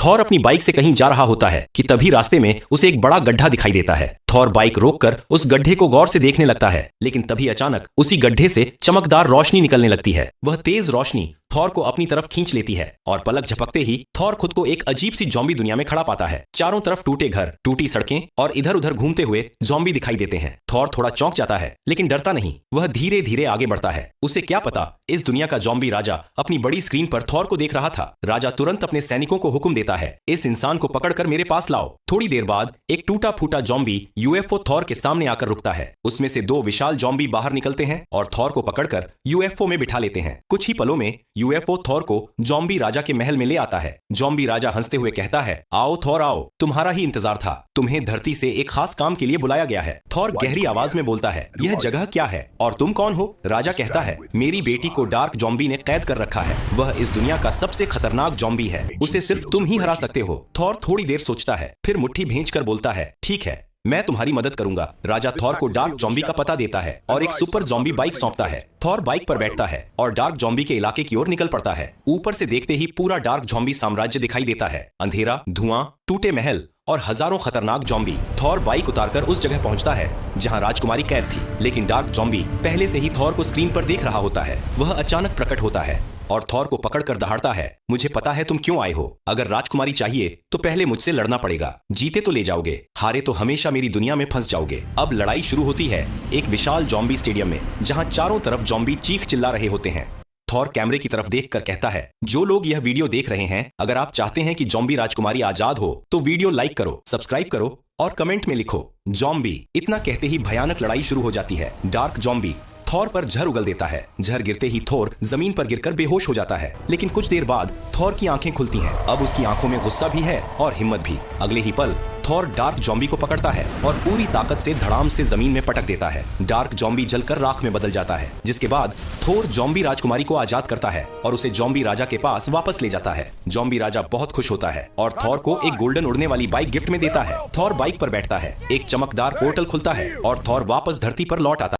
Thor अपनी bike से कहीं जा रहा होता है कि तभी रास्ते में उसे एक बड़ा गड्ढा दिखाई देता है। थॉर बाइक रोककर उस गड्ढे को गौर से देखने लगता है, लेकिन तभी अचानक उसी गड्ढे से चमकदार रोशनी निकलने लगती है। वह तेज रोशनी थॉर को अपनी तरफ खींच लेती है और पलक झपकते ही थॉर खुद को एक अजीब सी ज़ॉम्बी दुनिया में खड़ा पाता है। चारों तरफ टूटे घर, टूटी सड़कें और इधर उधर घूमते हुए ज़ॉम्बी दिखाई देते हैं। थॉर थोड़ा चौंक जाता है, लेकिन डरता नहीं। वह धीरे धीरे आगे बढ़ता है। उसे क्या पता इस दुनिया का ज़ॉम्बी राजा अपनी बड़ी स्क्रीन पर थॉर को देख रहा था। राजा तुरंत अपने सैनिकों को हुक्म देता है, इस इंसान को पकड़कर मेरे पास लाओ। थोड़ी देर बाद एक टूटा फूटा ज़ॉम्बी यूएफओ थॉर के सामने आकर रुकता है। उसमें से दो विशाल ज़ॉम्बी बाहर निकलते हैं और थॉर को पकड़कर यूएफओ में बिठा लेते हैं। कुछ ही पलों में यूएफओ थॉर को ज़ॉम्बी राजा के महल में ले आता है। ज़ॉम्बी राजा हंसते हुए कहता है, आओ थॉर आओ, तुम्हारा ही इंतजार था। तुम्हें धरती से एक खास काम के लिए बुलाया गया है। थॉर गहरी आवाज में बोलता है, यह जगह क्या है और तुम कौन हो? राजा कहता है, मेरी बेटी को डार्क ज़ॉम्बी ने कैद कर रखा है। वह इस दुनिया का सबसे खतरनाक ज़ॉम्बी है। उसे सिर्फ तुम ही हरा सकते हो। थॉर थोड़ी देर सोचता है, फिर मुट्ठी भींचकर बोलता है, ठीक है, मैं तुम्हारी मदद करूंगा। राजा थॉर को डार्क ज़ॉम्बी का पता देता है और एक सुपर ज़ॉम्बी बाइक सौंपता है। थॉर बाइक पर बैठता है और डार्क ज़ॉम्बी के इलाके की ओर निकल पड़ता है। ऊपर से देखते ही पूरा डार्क ज़ॉम्बी साम्राज्य दिखाई देता है। अंधेरा, धुआं, टूटे महल और हजारों खतरनाक ज़ॉम्बी। थॉर बाइक उतारकर उस जगह पहुंचता है जहां राजकुमारी कैद थी, लेकिन डार्क ज़ॉम्बी पहले से ही थॉर को स्क्रीन पर देख रहा होता है। वह अचानक प्रकट होता है और थॉर को पकड़कर दहाड़ता है, मुझे पता है तुम क्यों आए हो। अगर राजकुमारी चाहिए तो पहले मुझसे लड़ना पड़ेगा। जीते तो ले जाओगे, हारे तो हमेशा मेरी दुनिया में फंस जाओगे। अब लड़ाई शुरू होती है एक विशाल ज़ॉम्बी स्टेडियम में, जहां चारों तरफ ज़ॉम्बी चीख चिल्ला रहे होते हैं। थॉर कैमरे की तरफ देखकर कहता है, जो लोग यह वीडियो देख रहे हैं, अगर आप चाहते हैं कि ज़ॉम्बी राजकुमारी आजाद हो तो वीडियो लाइक करो, सब्सक्राइब करो और कमेंट में लिखो ज़ॉम्बी। इतना कहते ही भयानक लड़ाई शुरू हो जाती है। डार्क ज़ॉम्बी थॉर पर जहर उगल देता है। जहर गिरते ही थॉर जमीन पर गिरकर बेहोश हो जाता है, लेकिन कुछ देर बाद थॉर की आंखें खुलती हैं। अब उसकी आंखों में गुस्सा भी है और हिम्मत भी। अगले ही पल थॉर डार्क ज़ॉम्बी को पकड़ता है और पूरी ताकत से धड़ाम से जमीन में पटक देता है। डार्क ज़ॉम्बी जलकर राख में बदल जाता है, जिसके बाद थॉर ज़ॉम्बी राजकुमारी को आजाद करता है और उसे ज़ॉम्बी राजा के पास वापस ले जाता है। ज़ॉम्बी राजा बहुत खुश होता है और थॉर को एक गोल्डन उड़ने वाली बाइक गिफ्ट में देता है। थॉर बाइक पर बैठता है, एक चमकदार पोर्टल खुलता है और थॉर वापस धरती पर लौट आता है।